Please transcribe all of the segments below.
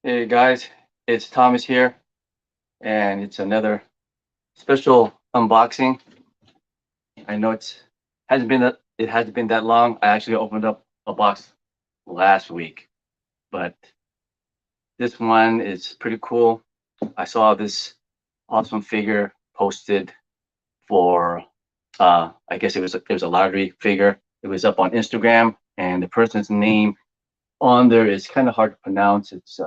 Hey guys, it's Thomas here, and it's another special unboxing. I know it hasn't been that long. I actually opened up a box last week, but this one is pretty cool. I saw this awesome figure posted for I guess it was a lottery figure. It was up on Instagram, and the person's name on there is kind of hard to pronounce. It's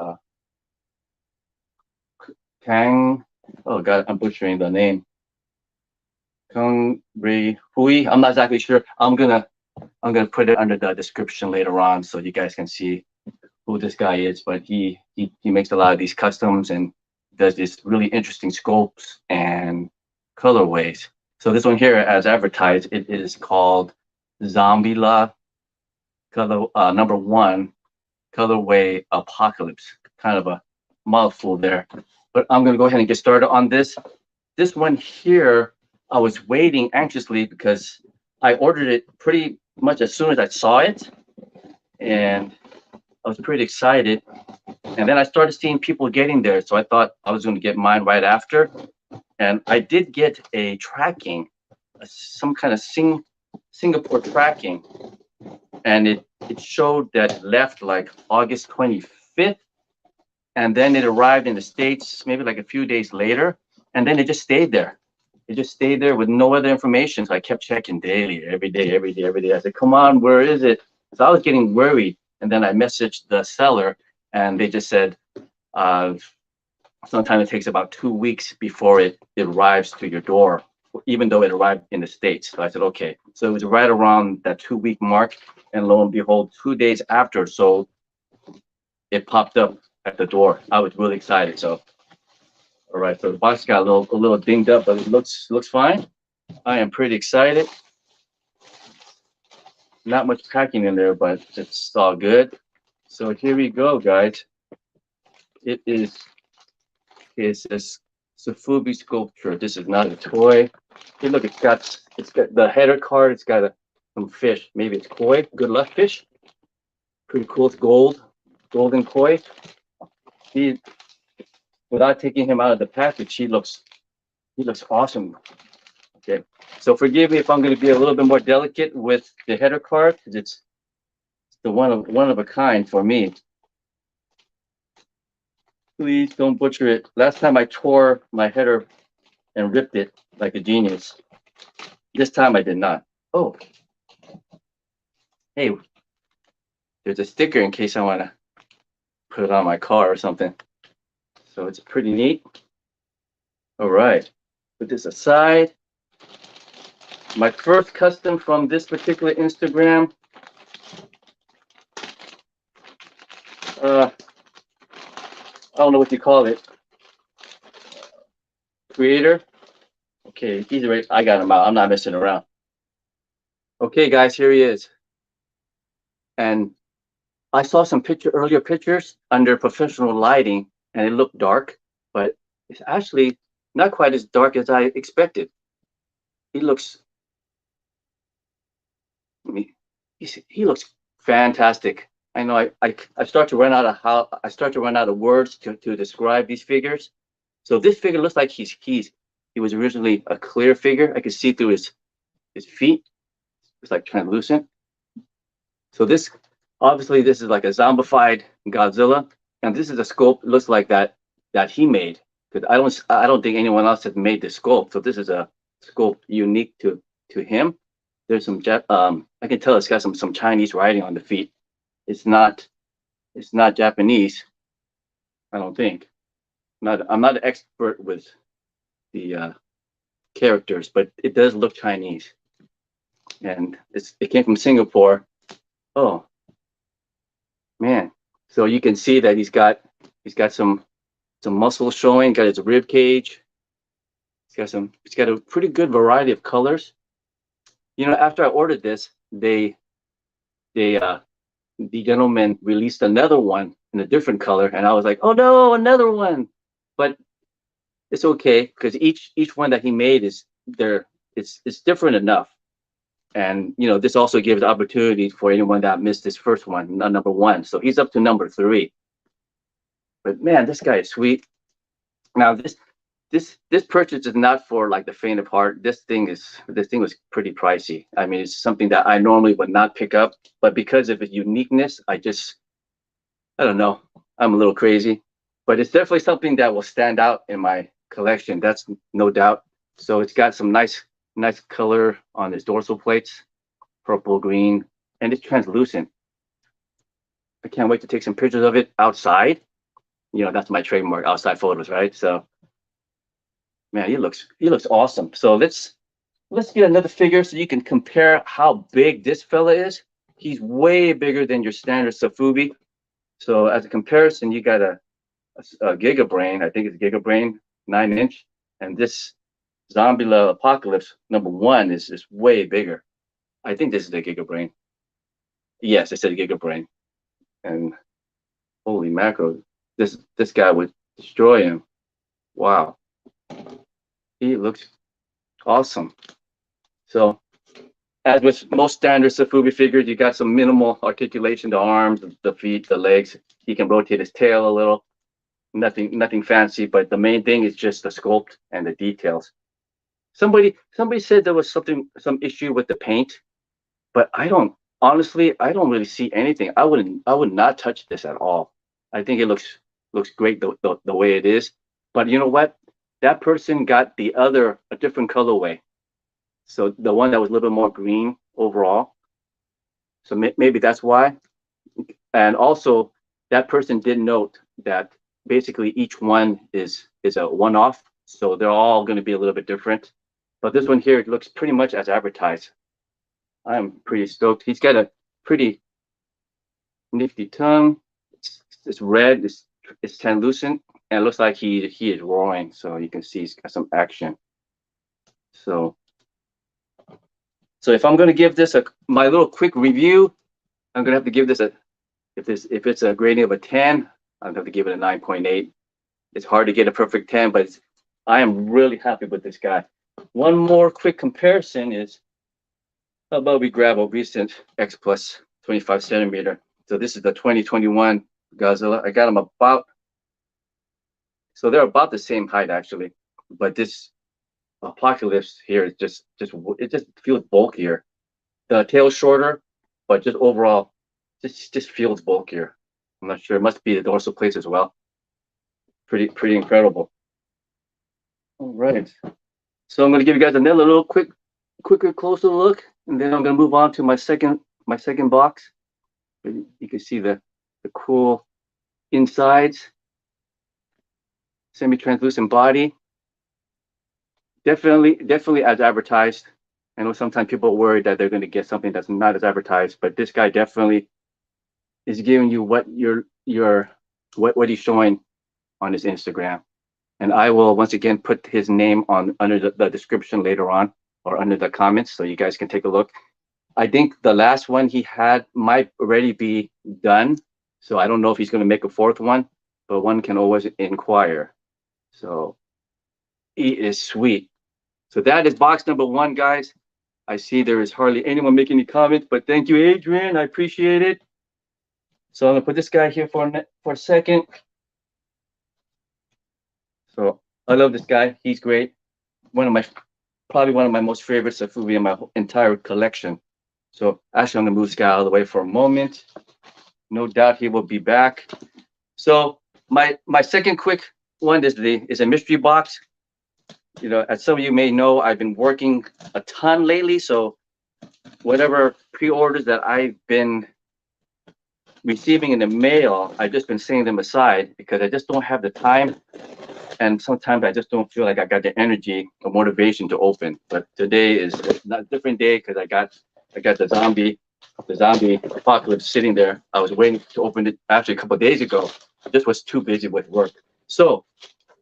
Kang. Oh God, I'm butchering the name. Kuangrenhui. I'm not exactly sure. I'm gonna put it under the description later on so you guys can see who this guy is. But he makes a lot of these customs and does these really interesting sculpts and colorways. So this one here, as advertised, it is called Zombielah number one colorway apocalypse. Kind of a mouthful there. But I'm gonna go ahead and get started on this. This one here, I was waiting anxiously because I ordered it pretty much as soon as I saw it, and I was pretty excited. And then I started seeing people getting there, so I thought I was going to get mine right after. And I did get a tracking, some kind of Singapore tracking, and it showed that it left like August 25th, and then it arrived in the States maybe like a few days later, and then it just stayed there. It just stayed there with no other information. So I kept checking daily, every day, every day, every day. I said, come on, where is it? So I was getting worried. And then I messaged the seller, and they just said, sometimes it takes about 2 weeks before it arrives to your door, even though it arrived in the States. So I said, okay. So it was right around that 2 week mark. And lo and behold, 2 days after, so it popped up at the door. I was really excited. So all right, so the box got a little dinged up, but it looks fine. I am pretty excited. Not much packing in there, but it's all good. So here we go, guys. It's this Sofubi sculpture. This is not a toy. Hey, look, it's got the header card. It's got some fish. Maybe it's koi. Good luck fish. Pretty cool. It's golden koi. Without taking him out of the package, he looks awesome. Okay, so forgive me if I'm going to be a little bit more delicate with the header card because it's the one of a kind for me. Please don't butcher it. Last time I tore my header and ripped it like a genius. This time I did not. Oh, hey, there's a sticker in case I want to put it on my car or something. So it's pretty neat. All right, put this aside. My first custom from this particular Instagram. I don't know what you call it. Creator. Okay, he's ready. I got him out. I'm not messing around. Okay, guys, here he is. And I saw some earlier pictures under professional lighting, and it looked dark, but it's actually not quite as dark as I expected. He looks fantastic. I know I start to run out of words to describe these figures. So this figure looks like he was originally a clear figure. I could see through his feet. It's like translucent. So this obviously this is like a zombified Godzilla, and this is a sculpt looks like that he made. Because I don't think anyone else has made this sculpt. So this is a sculpt unique to him. There's some I can tell it's got some Chinese writing on the feet. It's not Japanese. I don't think. I'm not an expert with the characters, but it does look Chinese, and it came from Singapore. Oh man! So you can see that he's got some muscle showing. Got his rib cage. He's got a pretty good variety of colors. You know, after I ordered this, the gentleman released another one in a different color, and I was like, oh no, another one! But it's okay because each one that he made it's different enough. And you know, this also gives opportunity for anyone that missed this first one, number one. So he's up to number 3. But man, this guy is sweet. Now this purchase is not for like the faint of heart. This thing was pretty pricey. I mean, it's something that I normally would not pick up, but because of its uniqueness, I don't know. I'm a little crazy, but it's definitely something that will stand out in my collection. That's no doubt. So it's got some nice color on its dorsal plates, purple, green, and it's translucent. I can't wait to take some pictures of it outside. That's my trademark, outside photos, right? So man, he looks awesome. So let's get another figure so you can compare how big this fella is. He's way bigger than your standard Safubi. So as a comparison, you got a Giga Brain. I think it's Giga Brain 9-inch, and this Zombielah Apocalypse #1 is way bigger. I think this is the Giga Brain. Yes, I said Giga Brain. And holy macro, this guy would destroy him. Wow, he looks awesome. So as with most standard Safubi figures, you got some minimal articulation, the arms, the feet, the legs. He can rotate his tail a little. Nothing fancy, but the main thing is just the sculpt and the details. Somebody said there was some issue with the paint, but honestly, I don't really see anything. I would not touch this at all. I think it looks great the way it is. But you know what? That person got a different colorway. So the one that was a little bit more green overall. So maybe that's why. And also, that person did note that basically each one is a one-off. So they're all going to be a little bit different. But this one here looks pretty much as advertised. I'm pretty stoked. He's got a pretty nifty tongue. It's red. It's translucent, and it looks like he is roaring. So you can see he's got some action. So if I'm going to give this my little quick review, I'm going to have to give this if it's a grading of a 10, I'm going to have to give it a 9.8. It's hard to get a perfect 10, but I am really happy with this guy. One more quick comparison is, how about we grab a recent X Plus 25 centimeter. So this is the 2021 Godzilla. I got them so they're about the same height actually, but this Apocalypse here is just feels bulkier. The tail shorter, but just overall, just feels bulkier. I'm not sure. It must be the dorsal plates as well. Pretty incredible. All right. So I'm going to give you guys another little quicker, closer look, and then I'm going to move on to my second box. You can see the cool insides, semi-translucent body. Definitely as advertised. I know sometimes people are worried that they're going to get something that's not as advertised, but this guy definitely is giving you what he's showing on his Instagram. And I will once again put his name under the description later on, or under the comments, so you guys can take a look. I think the last one he had might already be done, so I don't know if he's going to make a fourth one, but one can always inquire. So he is sweet. So that is box #1, guys. I see there is hardly anyone making any comments, but thank you, Adrian. I appreciate it. So I'm gonna put this guy here for a second. So I love this guy. He's great. Probably one of my most favorite Safubi in my entire collection. So actually, I'm gonna move this guy out of the way for a moment. No doubt he will be back. So my second quick one is a mystery box. As some of you may know, I've been working a ton lately. So whatever pre-orders that I've been receiving in the mail, I've just been setting them aside because I just don't have the time. And sometimes I just don't feel like I got the energy or motivation to open. But today is a different day because I got the zombie apocalypse sitting there. I was waiting to open it actually a couple of days ago. I just was too busy with work. So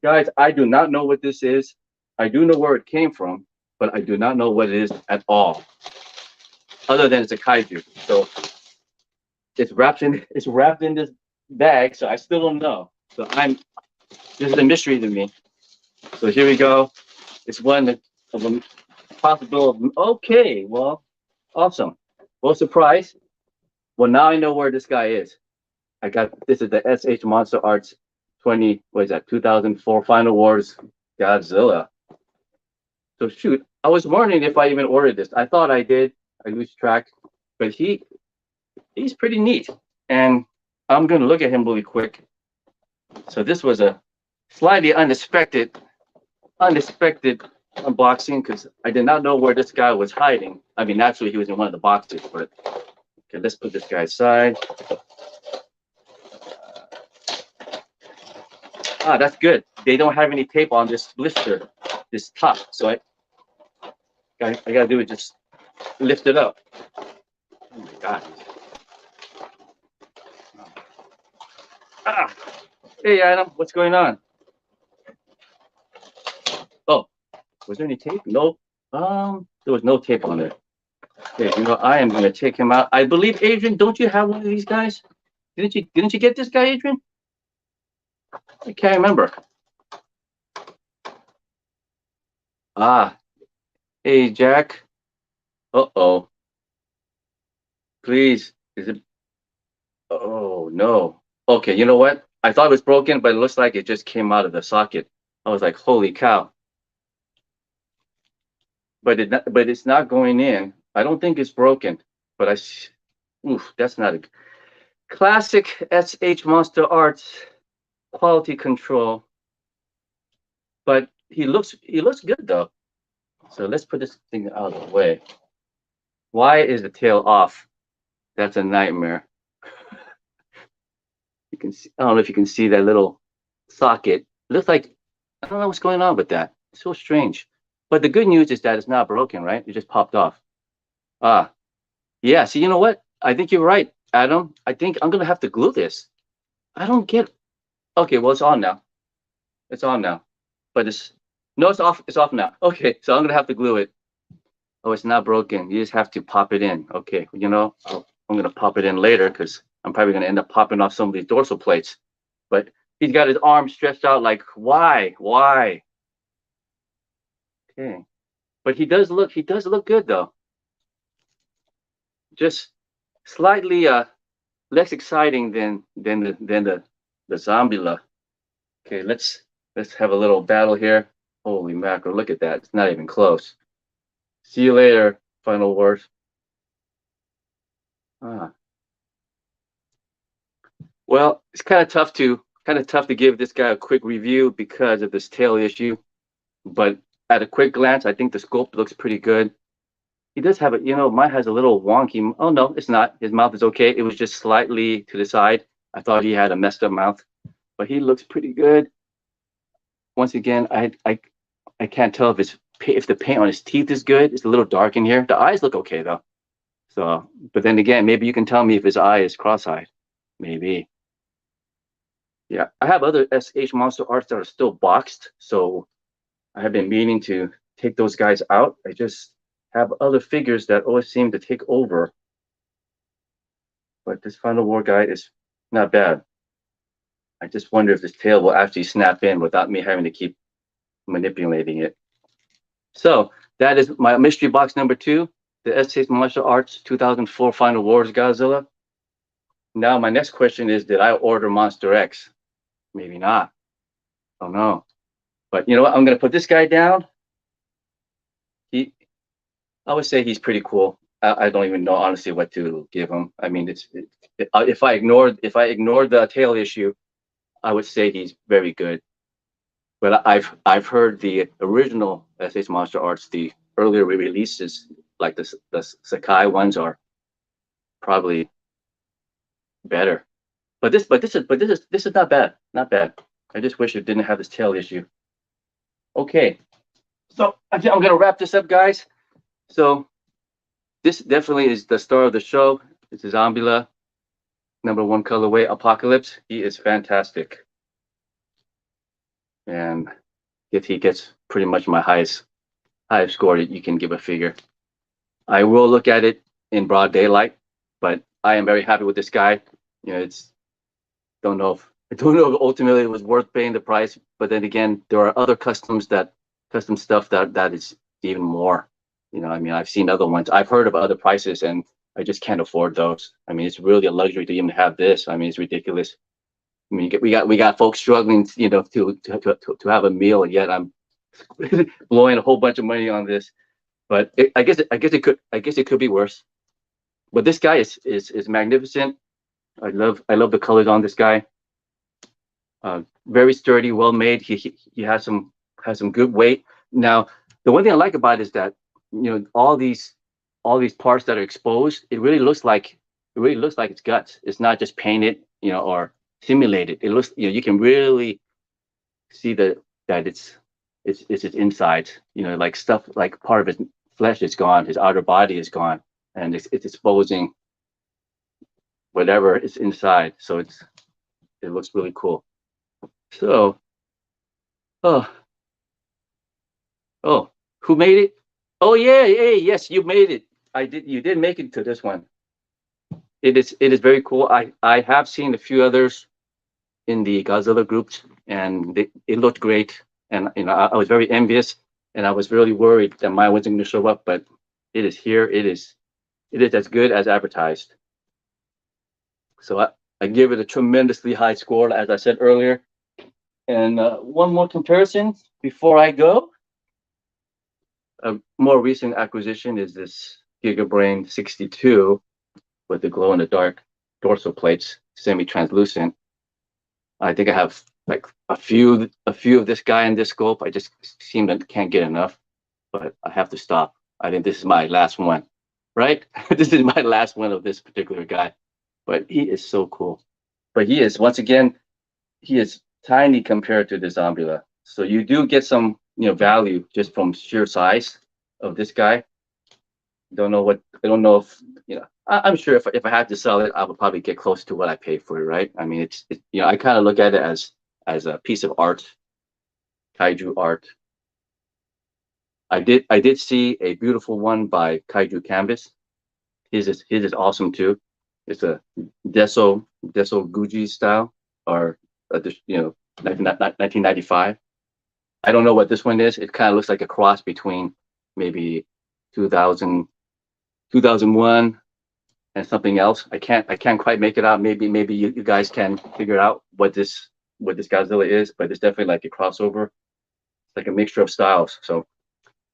guys, I do not know what this is. I do know where it came from, but I do not know what it is at all, other than it's a kaiju. So it's wrapped in this bag, so I still don't know. So this is a mystery to me. So here we go. It's one of a possible. Okay, well, awesome. Well, surprise. Well, now I know where this guy is. This is the SH Monster Arts what is that, 2004 Final Wars Godzilla. So shoot, I was wondering if I even ordered this. I thought I did. I lose track, but he's pretty neat. And I'm gonna look at him really quick. So this was a slightly unexpected unboxing because I did not know where this guy was hiding. I mean, naturally he was in one of the boxes, but okay, let's put this guy aside. That's good. They don't have any tape on this blister, this top. So I gotta do it, just lift it up. Oh my God. Hey Adam, what's going on? Oh, was there any tape? No. There was no tape on it. Okay, you know, I am gonna take him out. I believe, Adrian, don't you have one of these guys? Didn't you get this guy, Adrian? I can't remember. Hey Jack. Uh-oh. Please, is it? Oh no. Okay, you know what? I thought it was broken, but it looks like it just came out of the socket. I was like, holy cow. But it's not going in. I don't think it's broken, but oof, that's not a classic SH Monster Arts quality control. But he looks good though. So let's put this thing out of the way. Why is the tail off? That's a nightmare. You can see, I don't know if you can see that little socket. It looks like, I don't know what's going on with that. It's so strange. But the good news is that it's not broken, right? It just popped off. Yeah, see, you know what? I think you're right, Adam. I think I'm gonna have to glue this. I don't get, okay, well, it's on now. It's on now. But no, it's off. It's off now. Okay, so I'm gonna have to glue it. Oh, it's not broken. You just have to pop it in. Okay, you know, I'm gonna pop it in later because I'm probably gonna end up popping off some of these dorsal plates. But he's got his arm stretched out like, why? Okay, but he does look good though. Just slightly less exciting than the Zombielah. Okay, let's have a little battle here. Holy mackerel, look at that. It's not even close. See you later, Final Wars. Well, it's kind of tough to give this guy a quick review because of this tail issue. But at a quick glance, I think the sculpt looks pretty good. He does have you know, mine has a little wonky. Oh no, it's not. His mouth is okay. It was just slightly to the side. I thought he had a messed up mouth, but he looks pretty good. Once again, I can't tell if the paint on his teeth is good. It's a little dark in here. The eyes look okay though. So, but then again, maybe you can tell me if his eye is cross-eyed. Maybe. Yeah, I have other SH Monster Arts that are still boxed, so I have been meaning to take those guys out. I just have other figures that always seem to take over. But this Final War guy is not bad. I just wonder if this tail will actually snap in without me having to keep manipulating it. So that is my mystery box number 2, the SH Martial Arts 2004 Final Wars Godzilla. Now my next question is, did I order Monster X? Maybe not. I don't know. But you know what? I'm going to put this guy down. I would say he's pretty cool. I don't even know honestly what to give him. I mean, if I ignored the tail issue, I would say he's very good. But I've heard the original SH Monster Arts, the earlier releases, like the Sakai ones, are probably better. But this is not bad. Not bad. I just wish it didn't have this tail issue. Okay, so I'm gonna wrap this up, guys. So this definitely is the star of the show. It's Zombielah, #1 colorway, Apocalypse. He is fantastic, and if he gets pretty much my highest score that you can give a figure. I will look at it in broad daylight, but I am very happy with this guy. You know, I don't know if ultimately it was worth paying the price, but then again, there are other custom stuff that is even more. You know, I mean, I've seen other ones. I've heard of other prices, and I just can't afford those. I mean, it's really a luxury to even have this. I mean, it's ridiculous. I mean, we got folks struggling, you know, to have a meal, and yet I'm blowing a whole bunch of money on this. But I guess it could be worse. But this guy is magnificent. I love the colors on this guy. Very sturdy, well made. He has some good weight. Now, the one thing I like about it is that, you know, all these parts that are exposed, it really looks like it's guts. It's not just painted, you know, or simulated. It looks, you know, you can really see that it's his insides. You know, like stuff like part of his flesh is gone, his outer body is gone, and it's exposing whatever is inside. So it looks really cool. So, oh, oh, who made it? Oh yeah, hey, yes, you made it. You did make it to this one. It is very cool. I have seen a few others in the Godzilla groups, and it looked great. And you know, I was very envious, and I was really worried that mine wasn't going to show up. But it is here. It is as good as advertised. So I give it a tremendously high score, as I said earlier. And one more comparison before I go. A more recent acquisition is this GigaBrain 62 with the glow-in-the-dark dorsal plates, semi-translucent. I think I have like a few of this guy in this scope. I just seem to can't get enough, but I have to stop. I think this is my last one, right? This is my last one of this particular guy, but he is so cool. But he is, once again, he is tiny compared to the Zombielah. So you do get some, you know, value just from sheer size of this guy. I don't know if, you know, I'm sure if I had to sell it, I would probably get close to what I paid for it, right? I mean, it's you know, I kind of look at it as a piece of art, kaiju art. I did see a beautiful one by Kaiju Canvas. His is awesome too. It's a Deso Guji style, or you know, 1995. I don't know what this one is. It kind of looks like a cross between maybe 2000, 2001 and something else. I can't quite make it out. Maybe you guys can figure out what this Godzilla is, but it's definitely like a crossover. It's like a mixture of styles. So,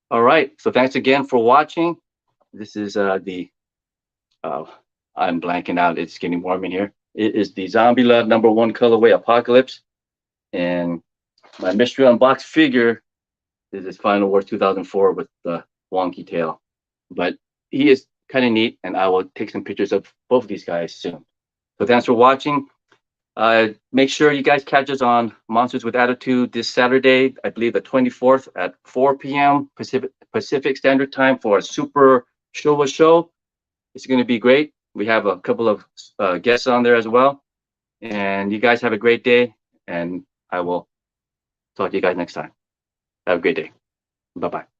all right. So thanks again for watching. This is I'm blanking out. It's getting warm in here. It is the Zombielah #1 colorway Apocalypse, and my mystery unboxed figure is his Final War 2004 with the wonky tail. But he is kind of neat, and I will take some pictures of both of these guys soon. So thanks for watching. Make sure you guys catch us on Monsters with Attitude this Saturday, I believe the 24th at 4 p.m. Pacific Standard Time for a super show. It's going to be great. We have a couple of guests on there as well. And you guys have a great day, and I will talk to you guys next time. Have a great day. Bye-bye.